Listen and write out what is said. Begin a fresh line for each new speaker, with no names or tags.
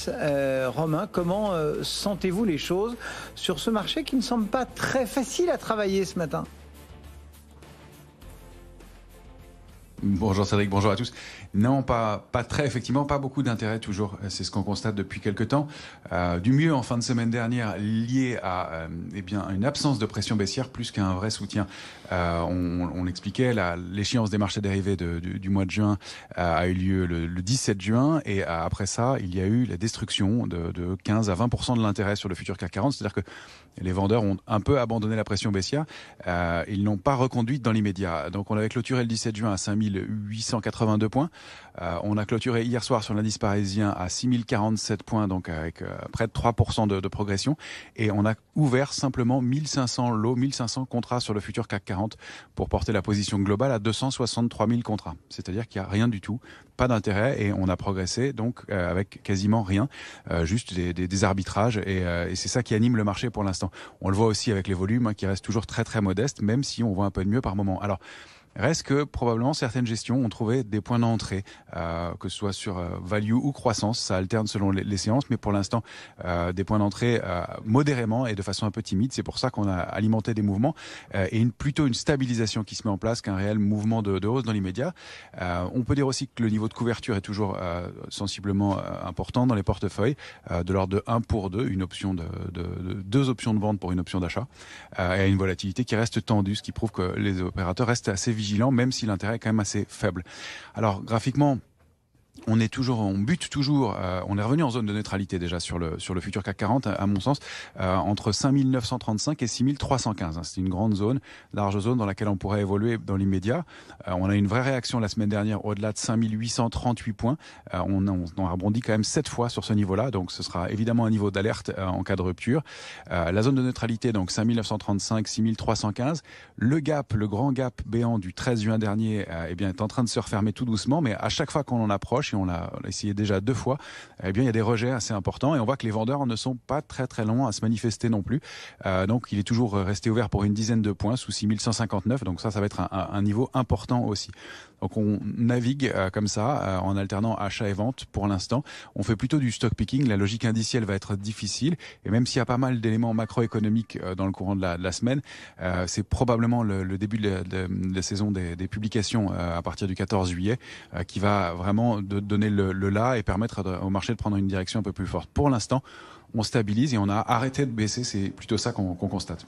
indice. Romain, comment sentez-vous les choses sur ce marché qui ne semble pas très facile à travailler ce matin?
Bonjour Cédric, bonjour à tous. Non, pas très, effectivement, pas beaucoup d'intérêt toujours. C'est ce qu'on constate depuis quelques temps. Du mieux en fin de semaine dernière, lié à une absence de pression baissière plus qu'à un vrai soutien. On l'expliquait, l'échéance des marchés dérivés du mois de juin a eu lieu le 17 juin et après ça, il y a eu la destruction de 15 à 20% de l'intérêt sur le futur CAC 40. C'est-à-dire que les vendeurs ont un peu abandonné la pression baissière. Ils n'ont pas reconduite dans l'immédiat. Donc on avait clôturé le 17 juin à 5882 points. On a clôturé hier soir sur l'indice parisien à 6047 points, donc avec près de 3% de progression. Et on a ouvert simplement 1500 lots, 1500 contrats sur le futur CAC 40 pour porter la position globale à 263 000 contrats. C'est-à-dire qu'il n'y a rien du tout, pas d'intérêt, et on a progressé donc avec quasiment rien, juste des arbitrages. Et c'est ça qui anime le marché pour l'instant. On le voit aussi avec les volumes qui restent toujours très très modestes, même si on voit un peu de mieux par moment. Alors, reste que probablement certaines gestions ont trouvé des points d'entrée, que ce soit sur value ou croissance, ça alterne selon les séances, mais pour l'instant des points d'entrée modérément et de façon un peu timide. C'est pour ça qu'on a alimenté des mouvements et plutôt une stabilisation qui se met en place qu'un réel mouvement de hausse dans l'immédiat. On peut dire aussi que le niveau de couverture est toujours sensiblement important dans les portefeuilles, de l'ordre de 1 pour 2, une option deux options de vente pour une option d'achat, et une volatilité qui reste tendue, ce qui prouve que les opérateurs restent assez vigilants, même si l'intérêt est quand même assez faible. Alors graphiquement, on bute toujours, on est revenu en zone de neutralité déjà sur le futur CAC 40, à mon sens, entre 5935 et 6315. C'est une grande zone, large zone dans laquelle on pourrait évoluer dans l'immédiat. On a une vraie réaction la semaine dernière au-delà de 5838 points. On a rebondi quand même 7 fois sur ce niveau-là, donc ce sera évidemment un niveau d'alerte en cas de rupture. La zone de neutralité, donc 5935, 6315. Le grand gap béant du 13 juin dernier, est en train de se refermer tout doucement, mais à chaque fois qu'on en approche, et on l'a essayé déjà 2 fois, il y a des rejets assez importants et on voit que les vendeurs ne sont pas très très longs à se manifester non plus. Donc il est toujours resté ouvert pour une dizaine de points sous 6159, donc ça va être un niveau important aussi. Donc on navigue comme ça, en alternant achat et vente pour l'instant. On fait plutôt du stock picking, la logique indicielle va être difficile, et même s'il y a pas mal d'éléments macroéconomiques dans le courant de la semaine, c'est probablement le début de la saison des publications à partir du 14 juillet qui va vraiment donner le là et permettre au marché de prendre une direction un peu plus forte. Pour l'instant, on stabilise et on a arrêté de baisser, c'est plutôt ça qu'on constate.